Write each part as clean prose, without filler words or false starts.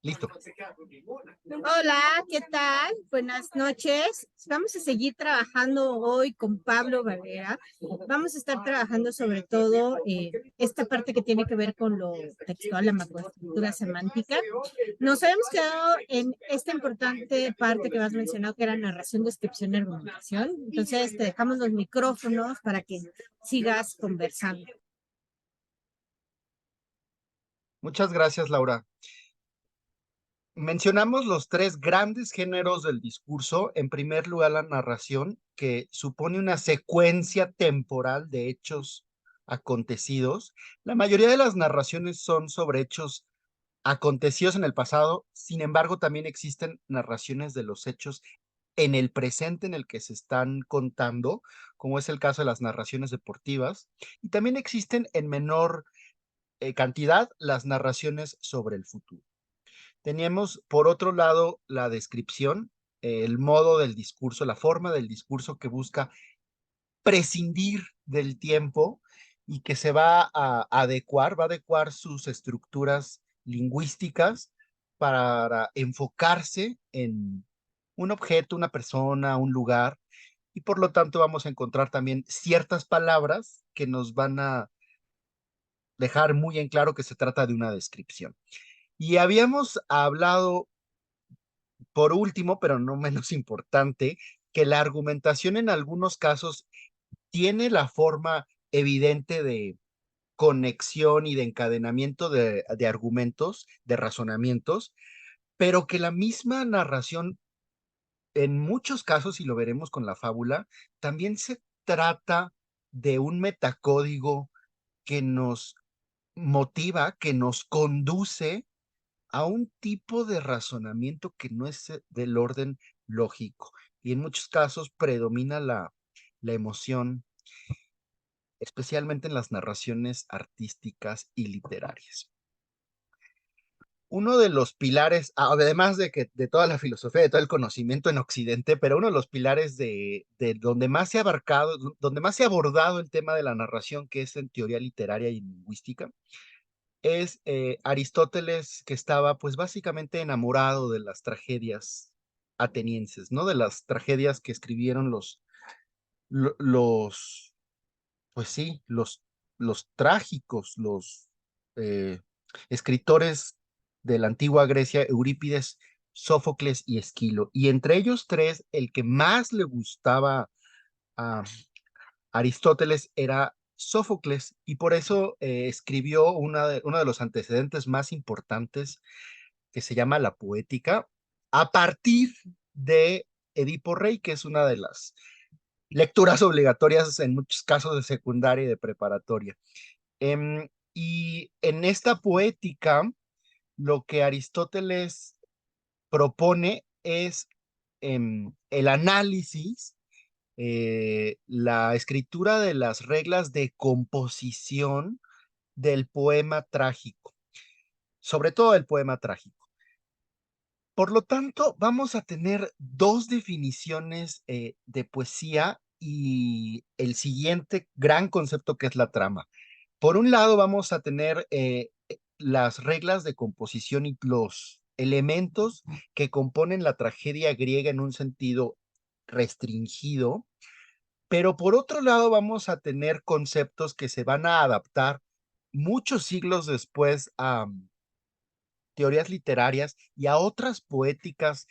Listo. Hola, ¿qué tal? Buenas noches. Vamos a seguir trabajando hoy con Pablo Valera. Vamos a estar trabajando sobre todo esta parte que tiene que ver con lo textual, la macroestructura semántica. Nos habíamos quedado en esta importante parte que has mencionado, que era narración, descripción y argumentación. Entonces, te dejamos los micrófonos para que sigas conversando. Muchas gracias, Laura. Mencionamos los tres grandes géneros del discurso. En primer lugar, la narración, que supone una secuencia temporal de hechos acontecidos. La mayoría de las narraciones son sobre hechos acontecidos en el pasado. Sin embargo, también existen narraciones de los hechos en el presente en el que se están contando, como es el caso de las narraciones deportivas. Y también existen en menor cantidad las narraciones sobre el futuro. Teníamos, por otro lado, la descripción, el modo del discurso, la forma del discurso que busca prescindir del tiempo y que se va a adecuar sus estructuras lingüísticas para enfocarse en un objeto, una persona, un lugar, y por lo tanto vamos a encontrar también ciertas palabras que nos van a dejar muy en claro que se trata de una descripción. Y habíamos hablado, por último, pero no menos importante, que la argumentación en algunos casos tiene la forma evidente de conexión y de encadenamiento de argumentos, de razonamientos, pero que la misma narración, en muchos casos, y lo veremos con la fábula, también se trata de un metacódigo que nos motiva, que nos conduce a un tipo de razonamiento que no es del orden lógico. Y en muchos casos predomina la emoción, especialmente en las narraciones artísticas y literarias. Uno de los pilares, además de que de toda la filosofía, de todo el conocimiento en Occidente, pero uno de los pilares de donde más se ha abarcado, donde más se ha abordado el tema de la narración, que es en teoría literaria y lingüística, es Aristóteles, que estaba pues básicamente enamorado de las tragedias atenienses, ¿no? De las tragedias que escribieron los pues sí, los trágicos, los eh, escritores de la antigua Grecia, Eurípides, Sófocles y Esquilo. Y entre ellos tres, el que más le gustaba a Aristóteles era Sófocles, y por eso escribió uno de los antecedentes más importantes que se llama La Poética, a partir de Edipo Rey, que es una de las lecturas obligatorias en muchos casos de secundaria y de preparatoria. Y en esta poética, lo que Aristóteles propone es el análisis, la escritura de las reglas de composición del poema trágico, sobre todo el poema trágico. Por lo tanto, vamos a tener dos definiciones de poesía y el siguiente gran concepto que es la trama. Por un lado, vamos a tener las reglas de composición y los elementos que componen la tragedia griega en un sentido restringido, pero por otro lado vamos a tener conceptos que se van a adaptar muchos siglos después a teorías literarias y a otras poéticas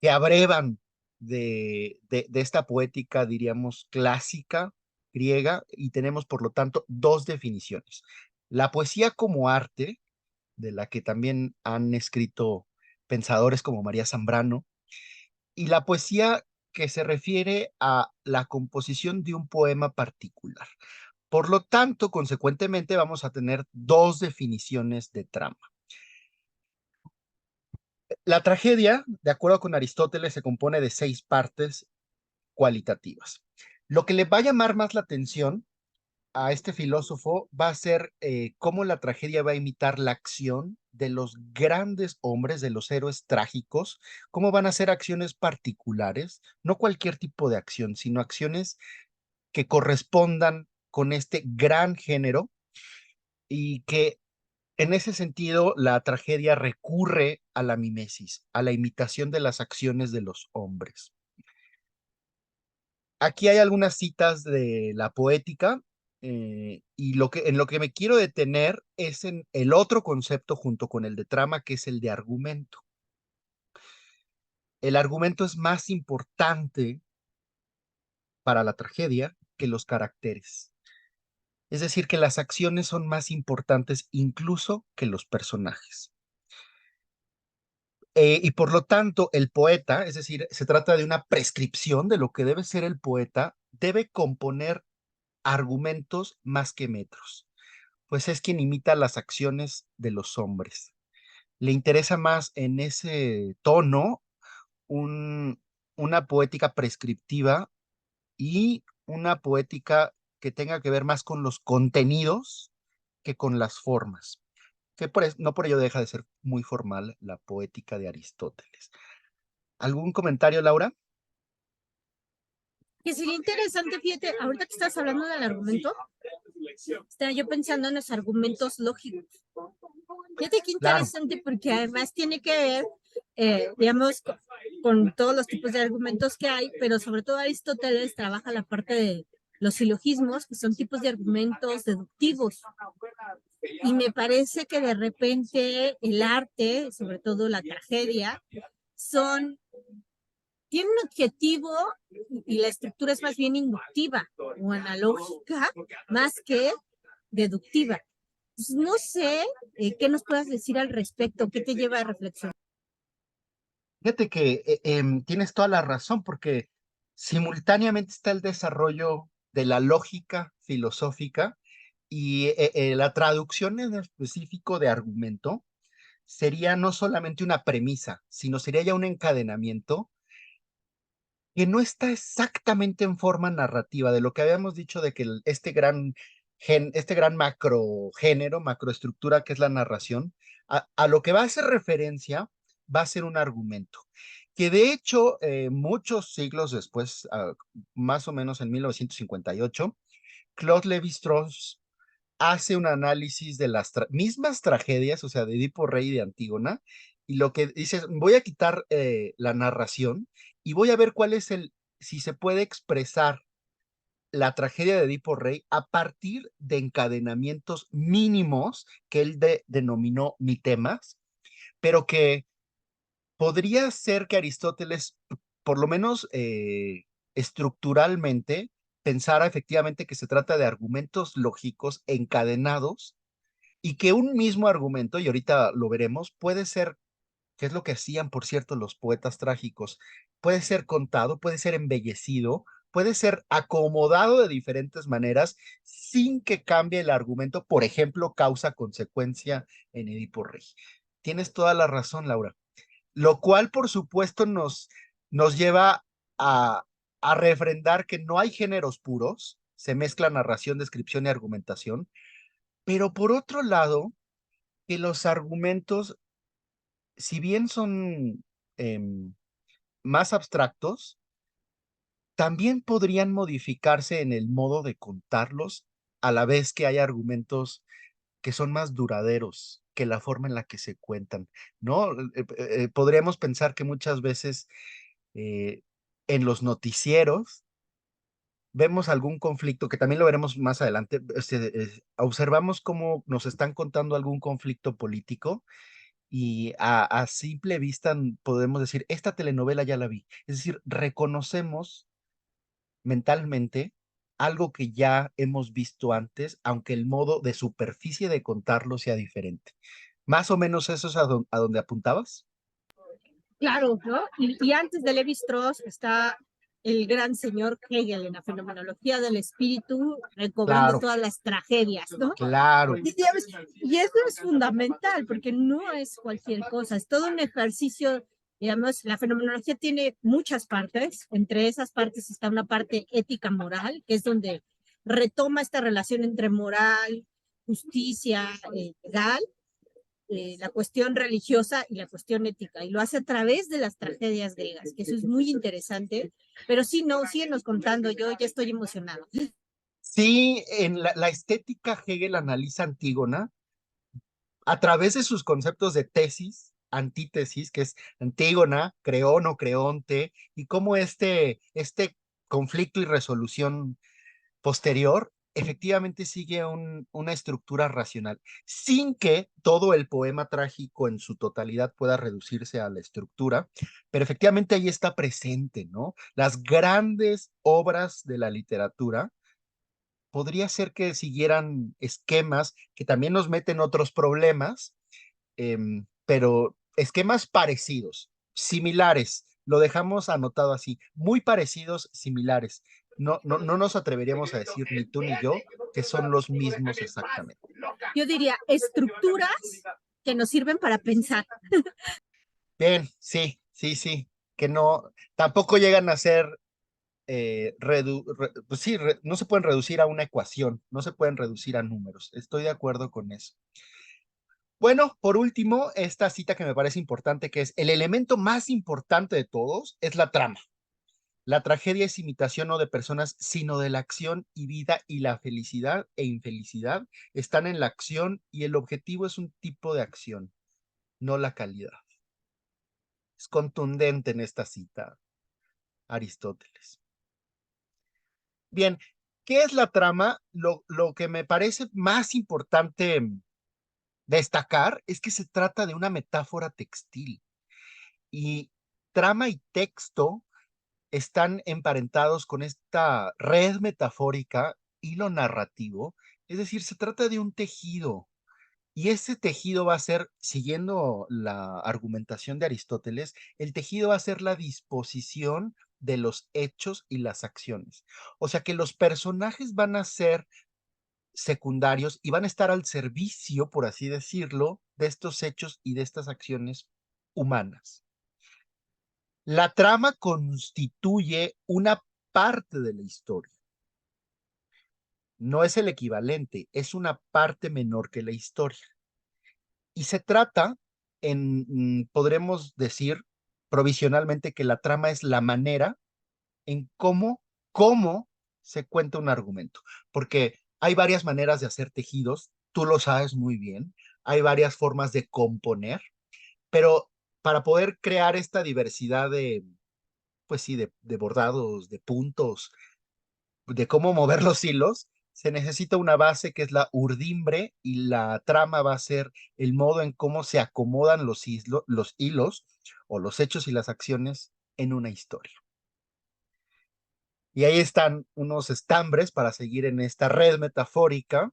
que abrevan de esta poética, diríamos, clásica griega, y tenemos, por lo tanto, dos definiciones. La poesía como arte, de la que también han escrito pensadores como María Zambrano, y la poesía que se refiere a la composición de un poema particular. Por lo tanto, consecuentemente, vamos a tener dos definiciones de trama. La tragedia, de acuerdo con Aristóteles, se compone de 6 partes cualitativas. Lo que le va a llamar más la atención a este filósofo va a ser cómo la tragedia va a imitar la acción de los grandes hombres, de los héroes trágicos, cómo van a ser acciones particulares, no cualquier tipo de acción, sino acciones que correspondan con este gran género y que En ese sentido, la tragedia recurre a la mimesis, a la imitación de las acciones de los hombres. Aquí hay algunas citas de la poética y en lo que me quiero detener es en el otro concepto junto con el de trama, que es el de argumento. El argumento es más importante para la tragedia que los caracteres. Es decir, que las acciones son más importantes incluso que los personajes. Y por lo tanto, el poeta, es decir, se trata de una prescripción de lo que debe ser el poeta, debe componer argumentos más que metros, pues es quien imita las acciones de los hombres. Le interesa más en ese tono un, una poética prescriptiva y una poética que tenga que ver más con los contenidos que con las formas, que no por ello deja de ser muy formal la poética de Aristóteles. ¿Algún comentario, Laura? Que sería interesante, fíjate, ahorita que estás hablando del argumento, estaba yo pensando en los argumentos lógicos. Fíjate qué Claro, interesante porque además tiene que ver, digamos, con todos los tipos de argumentos que hay, pero sobre todo Aristóteles trabaja la parte de los silogismos, que son tipos de argumentos deductivos. Y me parece que de repente el arte, sobre todo la tragedia, son tiene un objetivo y la estructura es más bien inductiva o analógica más que deductiva. Pues no sé qué nos puedas decir al respecto, qué te lleva a reflexionar. fíjate que tienes toda la razón, porque simultáneamente está el desarrollo de la lógica filosófica y la traducción en específico de argumento sería no solamente una premisa, sino sería ya un encadenamiento que no está exactamente en forma narrativa de lo que habíamos dicho de que este gran macrogénero, macroestructura que es la narración, a lo que va a hacer referencia va a ser un argumento. Que de hecho, muchos siglos después, más o menos en 1958, Claude Lévi-Strauss hace un análisis de las mismas tragedias, o sea, de Edipo Rey y de Antígona, y lo que dice es, voy a quitar la narración y voy a ver cuál es si se puede expresar la tragedia de Edipo Rey a partir de encadenamientos mínimos que él denominó mitemas, pero que podría ser que Aristóteles, por lo menos estructuralmente, pensara efectivamente que se trata de argumentos lógicos encadenados y que un mismo argumento, y ahorita lo veremos, puede ser, que es lo que hacían, por cierto, los poetas trágicos, puede ser contado, puede ser embellecido, puede ser acomodado de diferentes maneras sin que cambie el argumento, por ejemplo, causa-consecuencia en Edipo Rey. Tienes toda la razón, Laura. Lo cual, por supuesto, nos lleva a, a refrendar que no hay géneros puros, se mezcla narración, descripción y argumentación, pero por otro lado, que los argumentos, si bien son em, más abstractos, también podrían modificarse en el modo de contarlos, a la vez que hay argumentos que son más duraderos que la forma en la que se cuentan, ¿no? Podríamos pensar que muchas veces eh, en los noticieros vemos algún conflicto, que también lo veremos más adelante, observamos cómo nos están contando algún conflicto político y a simple vista podemos decir, esta telenovela ya la vi. Es decir, reconocemos mentalmente algo que ya hemos visto antes, aunque el modo de superficie de contarlo sea diferente. Más o menos eso es a donde apuntabas. Claro, ¿no? Y antes de Levi Strauss está el gran señor Hegel en la fenomenología del espíritu, recobrando Claro, todas las tragedias, ¿no? claro. Y eso es fundamental, porque no es cualquier cosa, es todo un ejercicio, digamos, la fenomenología tiene muchas partes, entre esas partes está una parte ética moral, que es donde retoma esta relación entre moral, justicia, legal, la cuestión religiosa y la cuestión ética, y lo hace a través de las tragedias griegas, que eso es muy interesante, pero sí, no, síguenos contando, yo ya estoy emocionado. Sí, en la estética Hegel analiza Antígona a través de sus conceptos de tesis, antítesis, que es Antígona, Creón o Creonte, y cómo este conflicto y resolución posterior efectivamente sigue una estructura racional, sin que todo el poema trágico en su totalidad pueda reducirse a la estructura, pero efectivamente ahí está presente, ¿no? Las grandes obras de la literatura podría ser que siguieran esquemas que también nos meten otros problemas, pero esquemas parecidos, similares, lo dejamos anotado así, muy parecidos, similares. No nos atreveríamos a decir ni tú ni yo que son los mismos exactamente. Yo diría estructuras que nos sirven para pensar. Bien, sí, sí, sí, que no, tampoco llegan a ser, pues sí, no se pueden reducir a una ecuación, no se pueden reducir a números. Estoy de acuerdo con eso. Bueno, por último, esta cita que me parece importante, que es el elemento más importante de todos, es la trama. La tragedia es imitación no de personas, sino de la acción y vida, y la felicidad e infelicidad están en la acción y el objetivo es un tipo de acción, no la calidad. Es contundente en esta cita, Aristóteles. Bien, ¿qué es la trama? Lo que me parece más importante destacar es que se trata de una metáfora textil y trama y texto están emparentados con esta red metafórica, hilo narrativo, es decir, se trata de un tejido. Y ese tejido va a ser, siguiendo la argumentación de Aristóteles, el tejido va a ser la disposición de los hechos y las acciones. O sea que los personajes van a ser secundarios y van a estar al servicio, por así decirlo, de estos hechos y de estas acciones humanas. La trama constituye una parte de la historia. No es el equivalente, es una parte menor que la historia. Y se trata, podremos decir provisionalmente que la trama es la manera en cómo se cuenta un argumento. Porque hay varias maneras de hacer tejidos, tú lo sabes muy bien, hay varias formas de componer, pero para poder crear esta diversidad pues sí, de bordados, de puntos, de cómo mover los hilos, se necesita una base que es la urdimbre y la trama va a ser el modo en cómo se acomodan los hilos o los hechos y las acciones en una historia. Y ahí están unos estambres para seguir en esta red metafórica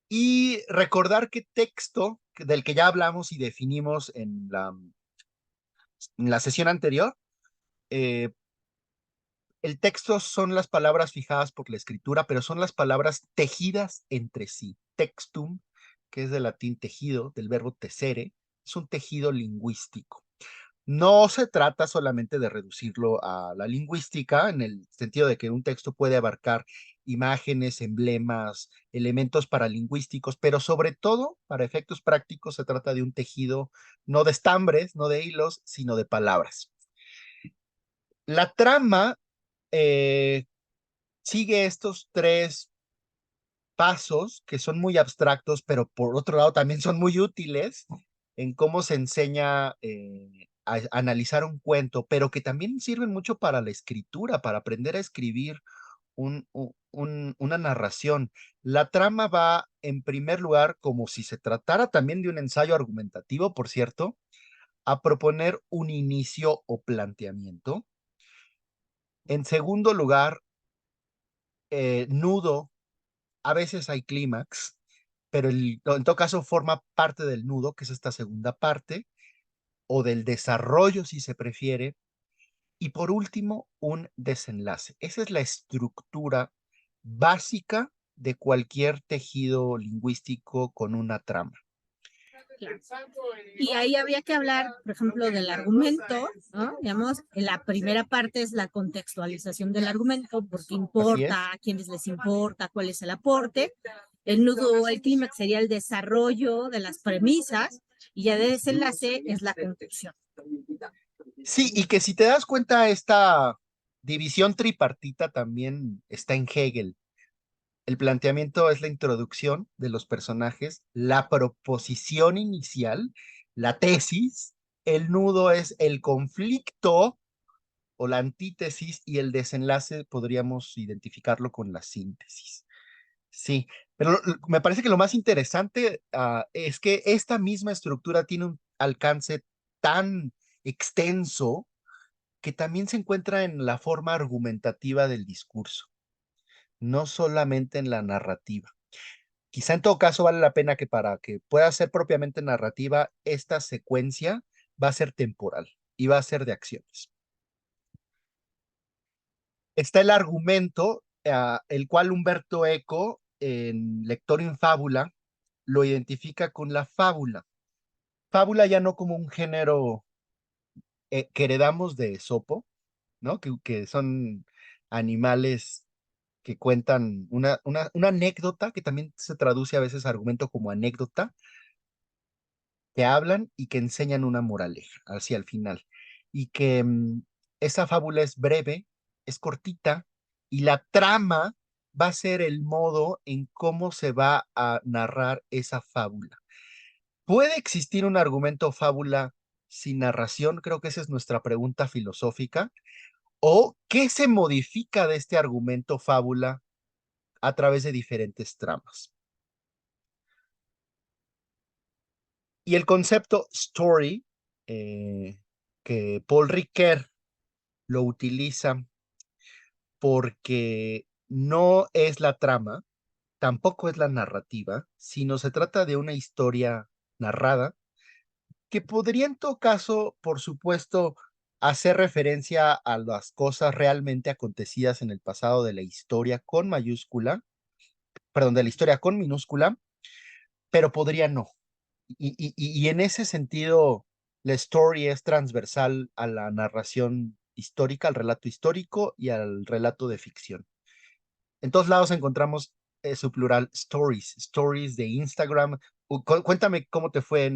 y recordar que texto, del que ya hablamos y definimos en la sesión anterior, eh, el texto son las palabras fijadas por la escritura, pero son las palabras tejidas entre sí. Textum, que es del latín tejido, del verbo tecere, es un tejido lingüístico. No se trata solamente de reducirlo a la lingüística, en el sentido de que un texto puede abarcar imágenes, emblemas, elementos paralingüísticos, pero sobre todo, para efectos prácticos, se trata de un tejido no de estambres, no de hilos, sino de palabras. La trama eh, sigue estos tres pasos que son muy abstractos, pero por otro lado también son muy útiles en cómo se enseña a analizar un cuento, pero que también sirven mucho para la escritura, para aprender a escribir una narración. La trama va, en primer lugar, como si se tratara también de un ensayo argumentativo, por cierto, a proponer un inicio o planteamiento. En segundo lugar, nudo, a veces hay clímax, pero en todo caso forma parte del nudo, que es esta segunda parte, o del desarrollo, si se prefiere. Y por último, un desenlace. Esa es la estructura básica de cualquier tejido lingüístico con una trama. Claro. Y ahí habría que hablar, por ejemplo, del argumento, ¿no? Digamos, la primera parte es la contextualización del argumento, por qué Así importa, es. a quiénes les importa, cuál es el aporte. El nudo o el clímax sería el desarrollo de las premisas y ya de desenlace es la conclusión. Sí, y que si te das cuenta, esta división tripartita también está en Hegel. El planteamiento es la introducción de los personajes, la proposición inicial, la tesis, el nudo es el conflicto o la antítesis y el desenlace podríamos identificarlo con la síntesis. Sí, pero me parece que lo más interesante es que esta misma estructura tiene un alcance tan extenso que también se encuentra en la forma argumentativa del discurso, no solamente en la narrativa. Quizá en todo caso vale la pena que para que pueda ser propiamente narrativa, esta secuencia va a ser temporal y va a ser de acciones. Está el argumento, el cual Humberto Eco, en Lector in Fábula, lo identifica con la fábula. Fábula ya no como un género que heredamos de Esopo, ¿no? Que son animales que cuentan una anécdota, que también se traduce a veces argumento como anécdota, que hablan y que enseñan una moraleja hacia el final. Y que esa fábula es breve, es cortita, y la trama va a ser el modo en cómo se va a narrar esa fábula. ¿Puede existir un argumento fábula sin narración? Creo que esa es nuestra pregunta filosófica. ¿O qué se modifica de este argumento fábula a través de diferentes tramas? Y el concepto story, que Paul Ricoeur lo utiliza porque no es la trama, tampoco es la narrativa, sino se trata de una historia narrada que podría en todo caso, por supuesto, hacer referencia a las cosas realmente acontecidas en el pasado de la historia con mayúscula, perdón, de la historia con minúscula, pero podría no. Y en ese sentido, la story es transversal a la narración histórica, al relato histórico y al relato de ficción. En todos lados encontramos su plural stories, stories de Instagram. Cuéntame cómo te fue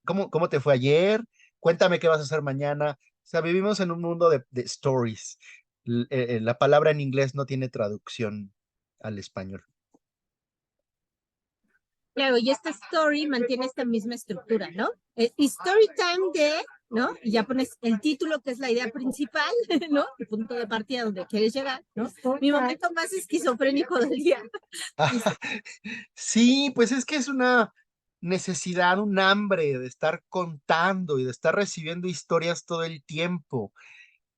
cómo te fue ayer, cuéntame qué vas a hacer mañana. O sea, vivimos en un mundo de stories. La palabra en inglés no tiene traducción al español. Claro, y esta story mantiene esta misma estructura, ¿no? Story time de, ¿no? Y ya pones el título, que es la idea principal, ¿no? El punto de partida donde quieres llegar, ¿no? Mi momento más esquizofrénico del día. Sí, pues es que es una necesidad, un hambre de estar contando y de estar recibiendo historias todo el tiempo.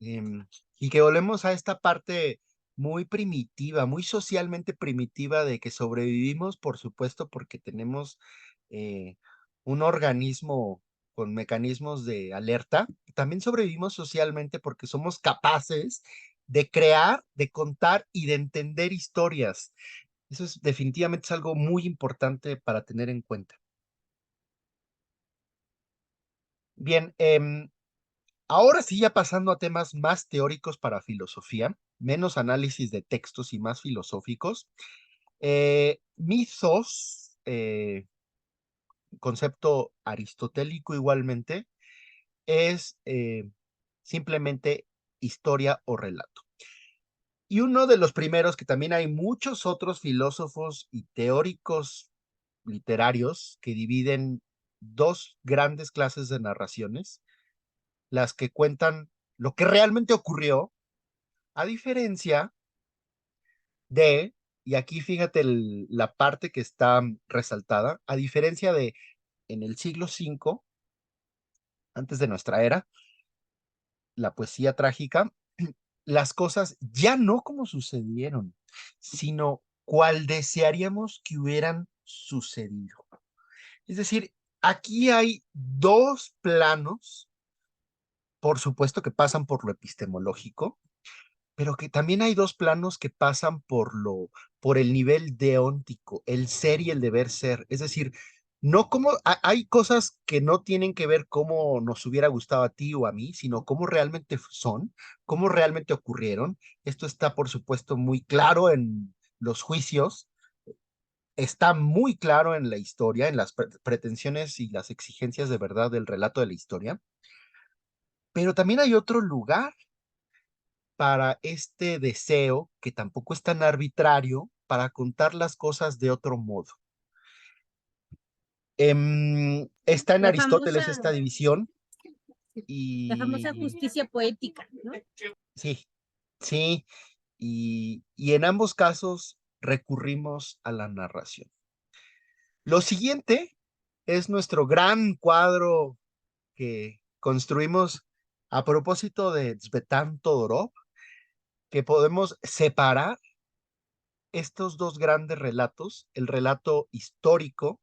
em, y que volvemos a esta parte muy primitiva, muy socialmente primitiva de que sobrevivimos, por supuesto, porque tenemos eh, un organismo con mecanismos de alerta. También sobrevivimos socialmente porque somos capaces de crear, de contar y de entender historias. Eso es definitivamente es algo muy importante para tener en cuenta. Bien, ahora sí, ya pasando a temas más teóricos para filosofía, menos análisis de textos y más filosóficos. Mitos, concepto aristotélico igualmente, es simplemente historia o relato. Y uno de los primeros, que también hay muchos otros filósofos y teóricos literarios que dividen dos grandes clases de narraciones, las que cuentan lo que realmente ocurrió, a diferencia de, y aquí fíjate la parte que está resaltada, a diferencia de en el siglo V, antes de nuestra era, la poesía trágica, las cosas ya no como sucedieron, sino cual desearíamos que hubieran sucedido. Es decir, aquí hay dos planos, por supuesto que pasan por lo epistemológico, pero que también hay dos planos que pasan por el nivel deóntico, el ser y el deber ser. Es decir, no como, hay cosas que no tienen que ver cómo nos hubiera gustado a ti o a mí, sino cómo realmente son, cómo realmente ocurrieron. Esto está, por supuesto, muy claro en los juicios, está muy claro en la historia, en las pretensiones y las exigencias de verdad del relato de la historia, pero también hay otro lugar para este deseo que tampoco es tan arbitrario, para contar las cosas de otro modo. Está en La Aristóteles famosa, esta división la famosa y justicia poética, ¿no? sí, sí, y en ambos casos recurrimos a la narración. Lo siguiente es nuestro gran cuadro que construimos a propósito de Tzvetan Todorov, que podemos separar estos dos grandes relatos, el relato histórico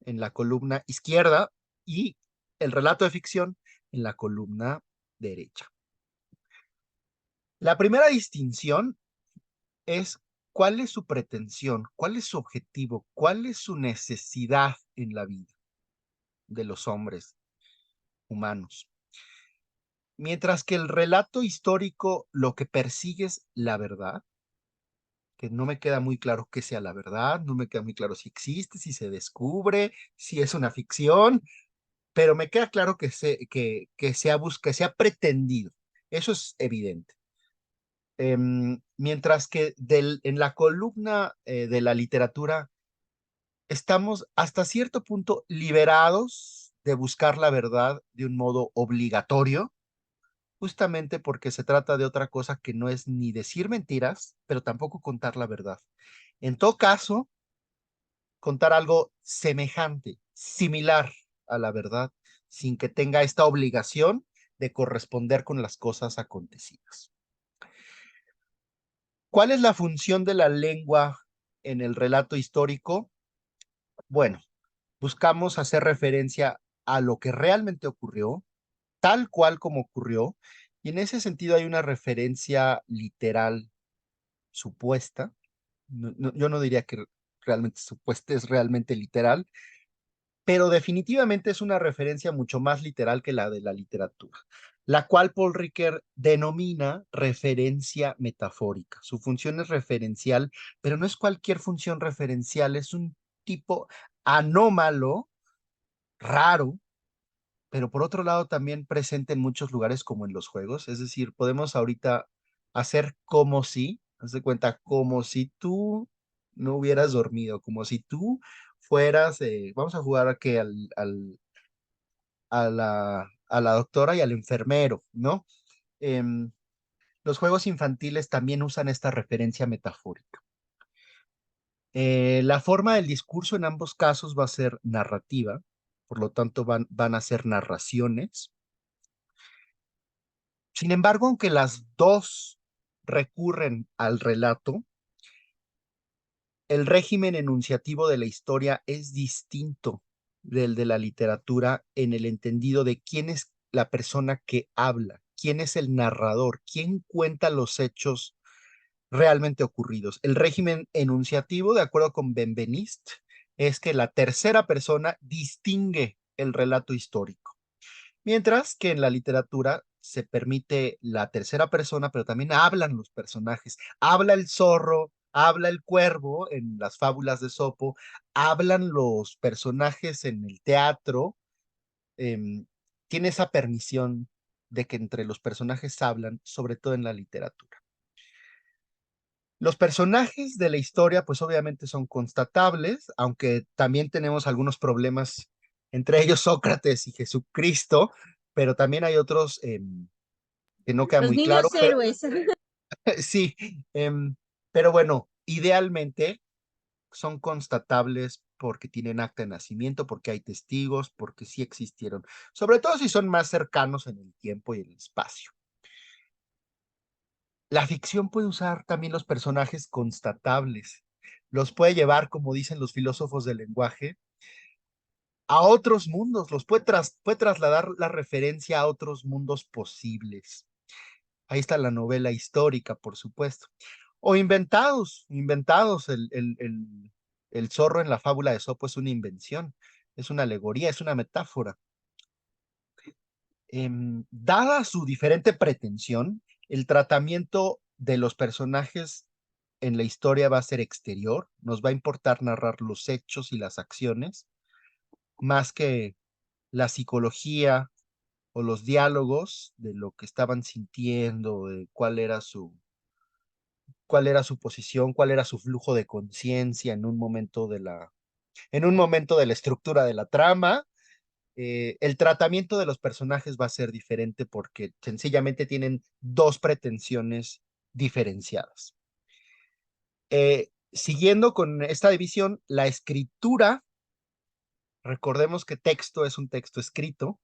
en la columna izquierda y el relato de ficción en la columna derecha. La primera distinción es cuál es su pretensión, cuál es su objetivo, cuál es su necesidad en la vida de los hombres humanos. Mientras que el relato histórico lo que persigue es la verdad, que no me queda muy claro que sea la verdad, no me queda muy claro si existe, si se descubre, si es una ficción, pero me queda claro que se ha pretendido. Eso es evidente. Mientras que en la columna de la literatura estamos hasta cierto punto liberados de buscar la verdad de un modo obligatorio, justamente porque se trata de otra cosa que no es ni decir mentiras, pero tampoco contar la verdad. En todo caso, contar algo semejante, similar a la verdad, sin que tenga esta obligación de corresponder con las cosas acontecidas. ¿Cuál es la función de la lengua en el relato histórico? Bueno, buscamos hacer referencia a lo que realmente ocurrió, tal cual como ocurrió, y en ese sentido hay una referencia literal supuesta. Yo no diría que realmente supuesta, es realmente literal, pero definitivamente es una referencia mucho más literal que la de la literatura, la cual Paul Ricoeur denomina referencia metafórica. Su función es referencial, pero no es cualquier función referencial, es un tipo anómalo, raro, pero por otro lado también presente en muchos lugares como en los juegos. Es decir, podemos ahorita hacer como si, haz de cuenta, como si tú no hubieras dormido, como si tú fueras, vamos a jugar a que a la doctora y al enfermero, ¿no? Em, los juegos infantiles también usan esta referencia metafórica. La forma del discurso en ambos casos va a ser narrativa, por lo tanto van a ser narraciones. Sin embargo, aunque las dos recurren al relato, el régimen enunciativo de la historia es distinto del de la literatura en el entendido de quién es la persona que habla, quién es el narrador, quién cuenta los hechos realmente ocurridos. El régimen enunciativo, de acuerdo con Benveniste, es que la tercera persona distingue el relato histórico. Mientras que en la literatura se permite la tercera persona, pero también hablan los personajes. Habla el zorro, habla el cuervo en las fábulas de Sopo, hablan los personajes en el teatro. Tiene esa permisión de que entre los personajes hablan, sobre todo en la literatura. Los personajes de la historia, pues obviamente son constatables, aunque también tenemos algunos problemas, entre ellos Sócrates y Jesucristo, pero también hay otros que no queda Los muy claro, niños pero héroes. sí, pero bueno, idealmente son constatables porque tienen acta de nacimiento, porque hay testigos, porque sí existieron, sobre todo si son más cercanos en el tiempo y el espacio. La ficción puede usar también los personajes constatables, los puede llevar, como dicen los filósofos del lenguaje, a otros mundos, puede trasladar la referencia a otros mundos posibles. Ahí está la novela histórica, por supuesto. O inventados. El zorro en la fábula de Sopo es una invención, es una alegoría, es una metáfora. Dada su diferente pretensión, el tratamiento de los personajes en la historia va a ser exterior, nos va a importar narrar los hechos y las acciones, más que la psicología o los diálogos de lo que estaban sintiendo, de cuál era cuál era su posición, cuál era su flujo de conciencia en un momento de la estructura de la trama. El tratamiento de los personajes va a ser diferente porque sencillamente tienen dos pretensiones diferenciadas. Siguiendo con esta división, la escritura, recordemos que texto es un texto escrito.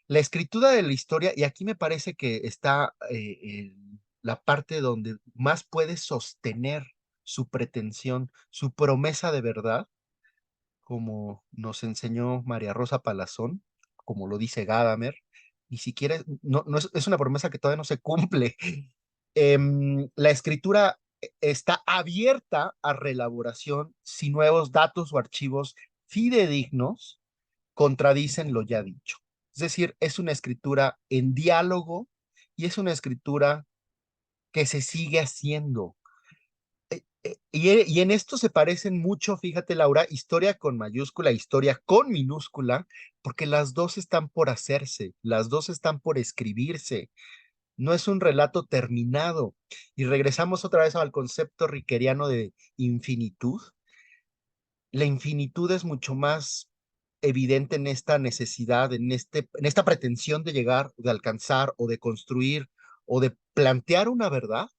La escritura de la historia, y aquí me parece que está la parte donde más puede sostener su pretensión, su promesa de verdad, como nos enseñó María Rosa Palazón, como lo dice Gadamer, ni siquiera, no es una promesa que todavía no se cumple. La escritura está abierta a reelaboración si nuevos datos o archivos fidedignos contradicen lo ya dicho. Es decir, es una escritura en diálogo y es una escritura que se sigue haciendo. Y en esto se parecen mucho, fíjate, Laura, historia con mayúscula, historia con minúscula, porque las dos están por hacerse, las dos están por escribirse. No es un relato terminado. Y regresamos otra vez al concepto rickeriano de infinitud. La infinitud es mucho más evidente en esta necesidad, en esta pretensión de llegar, de alcanzar o de construir o de plantear una verdad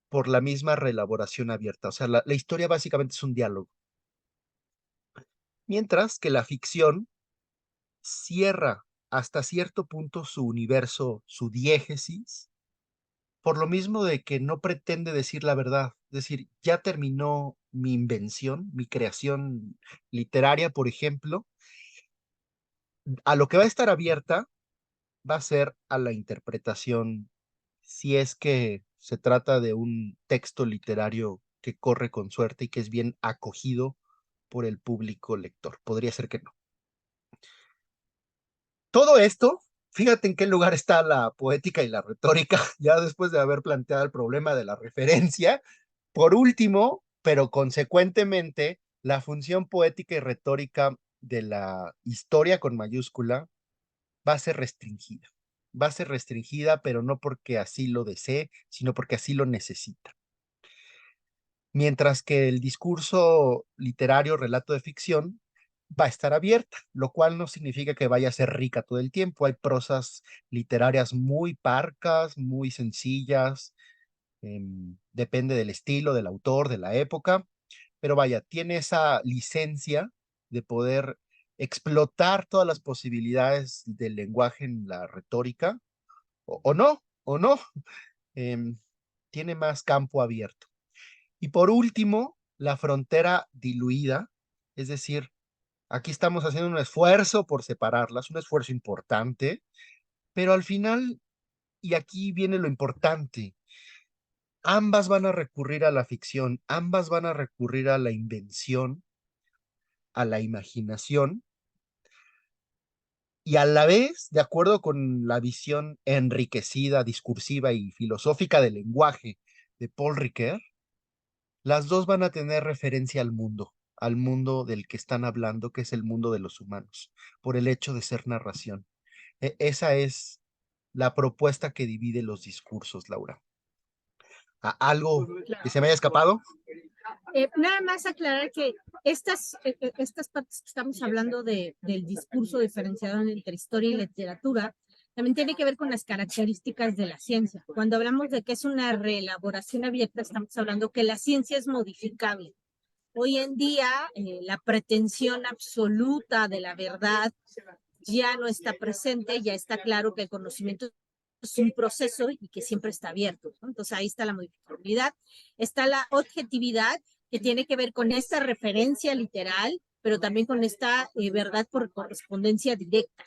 por la misma reelaboración abierta. O sea, la historia básicamente es un diálogo. Mientras que la ficción cierra hasta cierto punto su universo, su diégesis, por lo mismo de que no pretende decir la verdad. Es decir, ya terminó mi invención, mi creación literaria, por ejemplo. A lo que va a estar abierta va a ser a la interpretación, si es que se trata de un texto literario que corre con suerte y que es bien acogido por el público lector. Podría ser que no. Todo esto, fíjate en qué lugar está la poética y la retórica, ya después de haber planteado el problema de la referencia. Por último, pero consecuentemente, la función poética y retórica de la historia con mayúscula va a ser restringida. Va a ser restringida, pero no porque así lo desee, sino porque así lo necesita. Mientras que el discurso literario, relato de ficción, va a estar abierta, lo cual no significa que vaya a ser rica todo el tiempo. Hay prosas literarias muy parcas, muy sencillas, depende del estilo, del autor, de la época, pero vaya, tiene esa licencia de poder explotar todas las posibilidades del lenguaje en la retórica, o no, em, tiene más campo abierto. Y por último, la frontera diluida, es decir, aquí estamos haciendo un esfuerzo por separarlas, un esfuerzo importante, pero al final, y aquí viene lo importante, ambas van a recurrir a la ficción, ambas van a recurrir a la invención, a la imaginación, y a la vez, de acuerdo con la visión enriquecida, discursiva y filosófica del lenguaje de Paul Ricoeur, las dos van a tener referencia al mundo del que están hablando, que es el mundo de los humanos, por el hecho de ser narración. Esa es la propuesta que divide los discursos, Laura. ¿Algo que se me haya escapado? Nada más aclarar que estas partes que estamos hablando del discurso diferenciado entre historia y literatura, también tiene que ver con las características de la ciencia. Cuando hablamos de que es una reelaboración abierta, estamos hablando que la ciencia es modificable. Hoy en día, la pretensión absoluta de la verdad ya no está presente, ya está claro que el conocimiento es un proceso y que siempre está abierto, ¿no? Entonces ahí está la modificabilidad, está la objetividad que tiene que ver con esta referencia literal, pero también con esta verdad por correspondencia directa,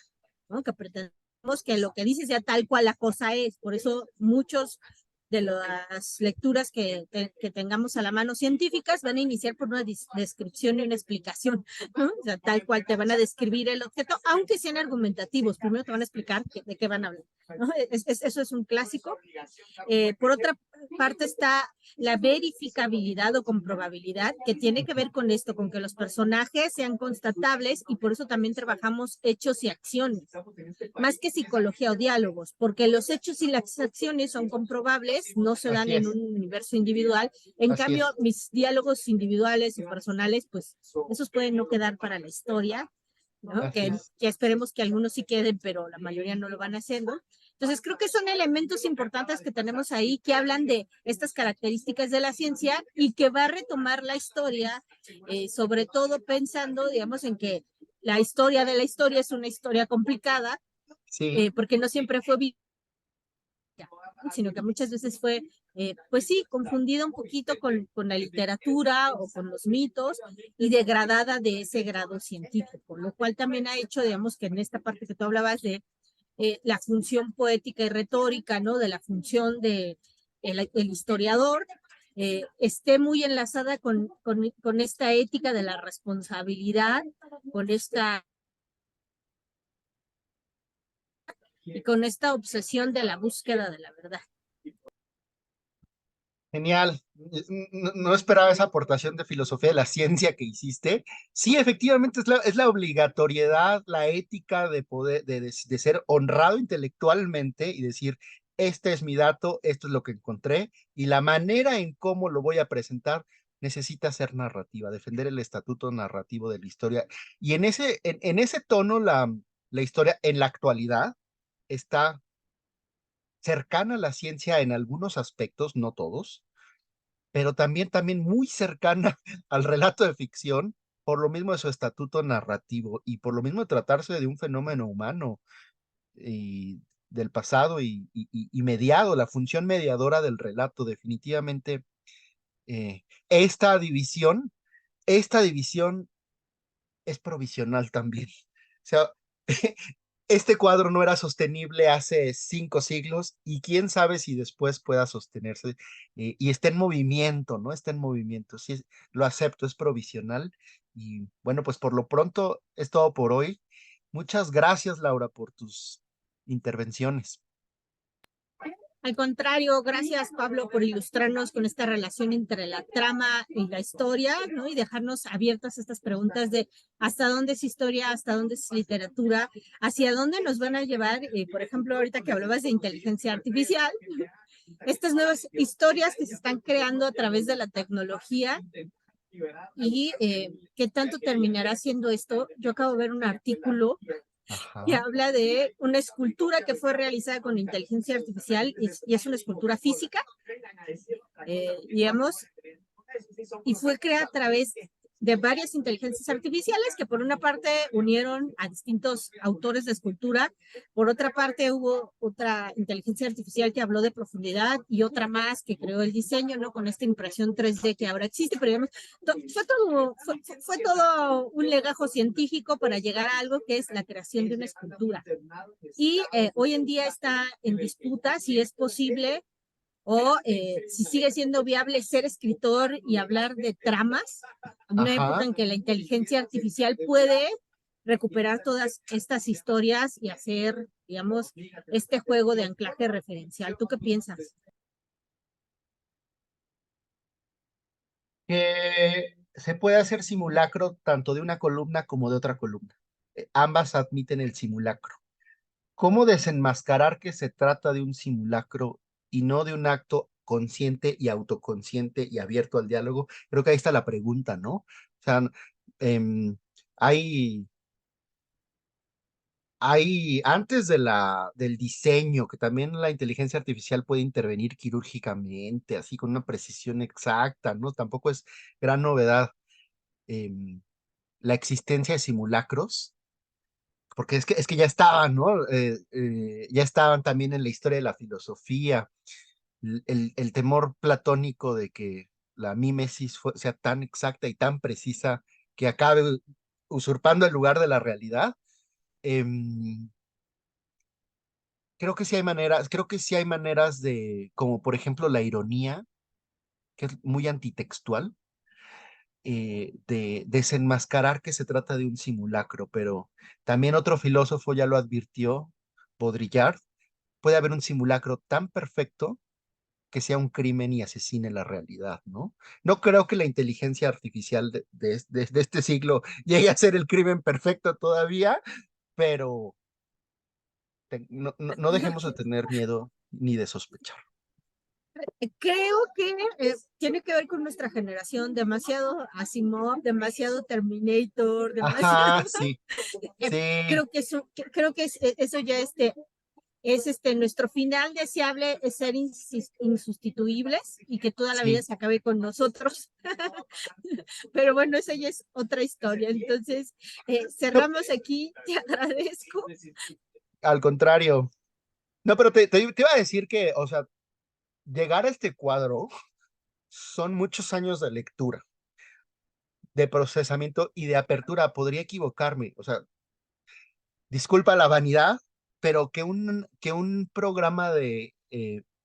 ¿no? Que pretendemos que lo que dice sea tal cual la cosa es. Por eso muchos de las lecturas que tengamos a la mano científicas van a iniciar por una descripción y una explicación, ¿no? O sea, tal cual te van a describir el objeto, aunque sean argumentativos. Primero te van a explicar de qué van a hablar. ¿no? Eso es un clásico. Por otra parte está la verificabilidad o comprobabilidad, que tiene que ver con esto, con que los personajes sean constatables, y por eso también trabajamos hechos y acciones, más que psicología o diálogos, porque los hechos y las acciones son comprobables, no se dan Así en un es, universo individual. En así cambio, es, mis diálogos individuales y personales, pues esos pueden no quedar para la historia, ¿no? así es. Que esperemos que algunos sí queden, pero la mayoría no lo van haciendo. Entonces, creo que son elementos importantes que tenemos ahí que hablan de estas características de la ciencia y que va a retomar la historia, sobre todo pensando, digamos, en que la historia de la historia es una historia complicada, Sí, porque no siempre fue sino que muchas veces fue, pues sí, confundida un poquito con la literatura o con los mitos y degradada de ese grado científico, lo cual también ha hecho, digamos, que en esta parte que tú hablabas de la función poética y retórica, ¿no? De la función de el historiador, esté muy enlazada con esta ética de la responsabilidad, con esta y con esta obsesión de la búsqueda de la verdad. genial. No esperaba esa aportación de filosofía de la ciencia que hiciste. Sí, efectivamente es la obligatoriedad, la ética de poder, de ser honrado intelectualmente y decir, este es mi dato, esto es lo que encontré, y la manera en cómo lo voy a presentar necesita ser narrativa, defender el estatuto narrativo de la historia. Y en ese tono, la historia en la actualidad está cercana a la ciencia en algunos aspectos, no todos, pero también muy cercana al relato de ficción, por lo mismo de su estatuto narrativo y por lo mismo de tratarse de un fenómeno humano y del pasado y mediado, la función mediadora del relato. Definitivamente, eh, esta división, esta división es provisional también. O sea, este cuadro no era sostenible hace 5 siglos y quién sabe si después pueda sostenerse, y está en movimiento, ¿no? Está en movimiento. Sí, lo acepto, es provisional. Y bueno, pues por lo pronto es todo por hoy. Muchas gracias, Laura, por tus intervenciones. Al contrario, gracias Pablo por ilustrarnos con esta relación entre la trama y la historia, ¿no? Y dejarnos abiertas estas preguntas de hasta dónde es historia, hasta dónde es literatura, hacia dónde nos van a llevar, por ejemplo, ahorita que hablabas de inteligencia artificial, estas nuevas historias que se están creando a través de la tecnología y qué tanto terminará siendo esto. Yo acabo de ver un artículo que Ajá. habla de una escultura que fue realizada con inteligencia artificial y es una escultura física, digamos, y fue creada a través de varias inteligencias artificiales que por una parte unieron a distintos autores de escultura, por otra parte hubo otra inteligencia artificial que habló de profundidad y otra más que creó el diseño, ¿no? Con esta impresión 3D que ahora existe, pero digamos, fue todo un legajo científico para llegar a algo que es la creación de una escultura. Y hoy en día está en disputa si es posible o si sigue siendo viable ser escritor y hablar de tramas, en una época Ajá. en que la inteligencia artificial puede recuperar todas estas historias y hacer, digamos, este juego de anclaje referencial. ¿Tú qué piensas? Que se puede hacer simulacro tanto de una columna como de otra columna. Ambas admiten el simulacro. ¿Cómo desenmascarar que se trata de un simulacro y no de un acto consciente y autoconsciente y abierto al diálogo? Creo que ahí está la pregunta, ¿no? O sea, em, hay, antes del diseño, que también la inteligencia artificial puede intervenir quirúrgicamente, así con una precisión exacta, ¿no? Tampoco es gran novedad, la existencia de simulacros, porque es que ya estaban, ¿no? Ya estaban también en la historia de la filosofía, el temor platónico de que la mímesis sea tan exacta y tan precisa que acabe usurpando el lugar de la realidad. Em, creo que sí hay maneras de, como por ejemplo la ironía, que es muy antitextual, de desenmascarar que se trata de un simulacro, pero también otro filósofo ya lo advirtió, Baudrillard, puede haber un simulacro tan perfecto que sea un crimen y asesine la realidad, ¿no? No creo que la inteligencia artificial de este siglo llegue a ser el crimen perfecto todavía, pero no dejemos de tener miedo ni de sospechar. Creo que tiene que ver con nuestra generación, demasiado Asimov, demasiado Terminator, demasiado. Ajá, sí, sí, Creo que eso ya nuestro final deseable es ser insustituibles y que toda la vida sí. se acabe con nosotros. Pero bueno, esa ya es otra historia. Entonces, No, cerramos aquí. Te agradezco. al contrario. No, pero te iba a decir que, o sea, llegar a este cuadro son muchos años de lectura, de procesamiento y de apertura. Podría equivocarme, o sea, disculpa la vanidad, pero que un programa de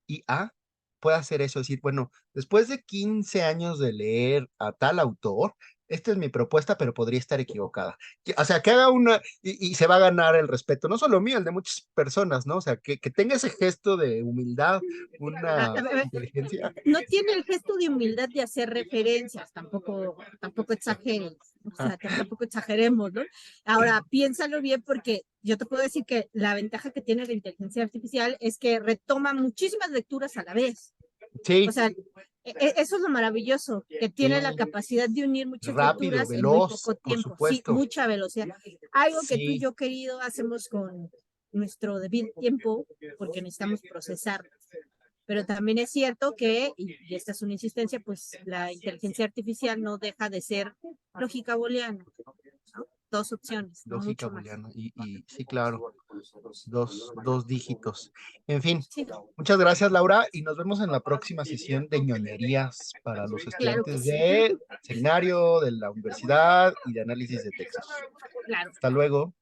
IA pueda hacer eso, decir, bueno, después de 15 años de leer a tal autor, esta es mi propuesta, pero podría estar equivocada. O sea, que haga una, y se va a ganar el respeto, no solo mío, el de muchas personas, ¿no? O sea, que tenga ese gesto de humildad, una inteligencia. No tiene el gesto de humildad de hacer referencias, tampoco exageren, o Ah, sea, tampoco exageremos, ¿no? Ahora, piénsalo bien porque yo te puedo decir que la ventaja que tiene la inteligencia artificial es que retoma muchísimas lecturas a la vez. O sí, sea, eso es lo maravilloso, que tiene la sí, capacidad de unir muchas rápido, lecturas en muy veloz, poco por tiempo. Sí, supuesto. mucha velocidad. Algo que tú y Sí, yo, querido, hacemos con nuestro debido tiempo porque necesitamos procesar. Pero también es cierto que, y esta es una insistencia, pues la inteligencia artificial no deja de ser lógica booleana, ¿no? Dos opciones, no lógica mucho más. booleana. Y sí, claro, dos dígitos. En fin, Sí, muchas gracias, Laura, y nos vemos en la próxima sesión de ñoñerías para los claro que estudiantes sí, de seminario, de la universidad y de análisis de textos. claro. Hasta luego.